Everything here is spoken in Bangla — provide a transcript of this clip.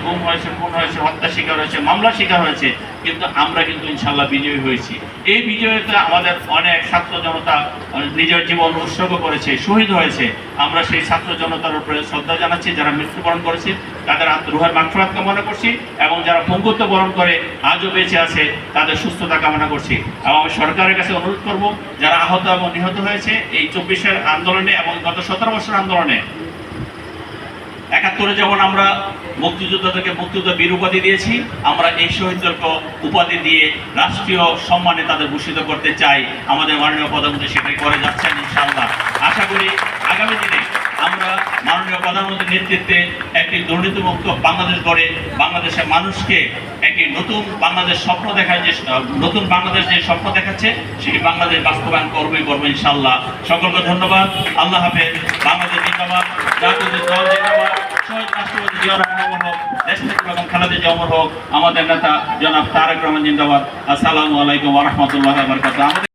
গুম হয়েছে, খুন হয়েছে, হত্যা শিকার হয়েছে, মামলা শিকার হয়েছে, কিন্তু আমরা কিন্তু ইনশাল্লাহ বিজয়ী হয়েছি। এই বিজয়তে আমাদের অনেক ছাত্র জনতা নিজের জীবন উৎসর্গ করেছে, শহীদ হয়েছে। আমরা সেই ছাত্র জনতার উপরে শ্রদ্ধা জানাচ্ছি, যারা মৃত্যুবরণ করেছে তাদের রুহের মাগফিরাত কামনা করছি, এবং যারা পঙ্গুত্ব বরণ করে আজও বেঁচে আছে তাদের সুস্থতা কামনা করছি। এবং আমি সরকারের কাছে অনুরোধ করব, যারা আহত এবং নিহত হয়েছে এই 24-এর আন্দোলনে এবং গত 17 বছরের আন্দোলনে, 71-এ যেমন আমরা মুক্তিযোদ্ধাদেরকে মুক্তিযুদ্ধ বীর উপাধি দিয়েছি, আমরা এই শহীদদেরকে উপাধি দিয়ে রাষ্ট্রীয় সম্মানে তাদের ভূষিত করতে চাই। আমাদের মাননীয় প্রধানমন্ত্রী সেটাই করে যাচ্ছেন ইনশাআল্লাহ। আশা করি আগামী দিনে আমরা মাননীয় প্রধানমন্ত্রীর নেতৃত্বে একটি দুর্নীতিমুক্ত বাংলাদেশ গড়ে বাংলাদেশের মানুষকে একটি নতুন বাংলাদেশ স্বপ্ন দেখার যে নতুন বাংলাদেশ যে স্বপ্ন দেখাচ্ছে সেই বাংলাদেশ বাস্তবায়ন করবো ইনশাআল্লাহ। সকলকে ধন্যবাদ। আল্লাহ হাফেজ। বাংলাদেশ জিন্দাবাদ, জাতীয় দল জিন্দাবাদ, শহীদ রাষ্ট্রপতি জিয়া রহমান অমর হোক, দেশ এবং খালেদা জিয়া অমর হোক, আমাদের নেতা জনাব তারেক রহমান জিন্দাবাদ। আসসালামু আলাইকুম ওয়া রাহমাতুল্লাহি ওয়া বারাকাতুহু।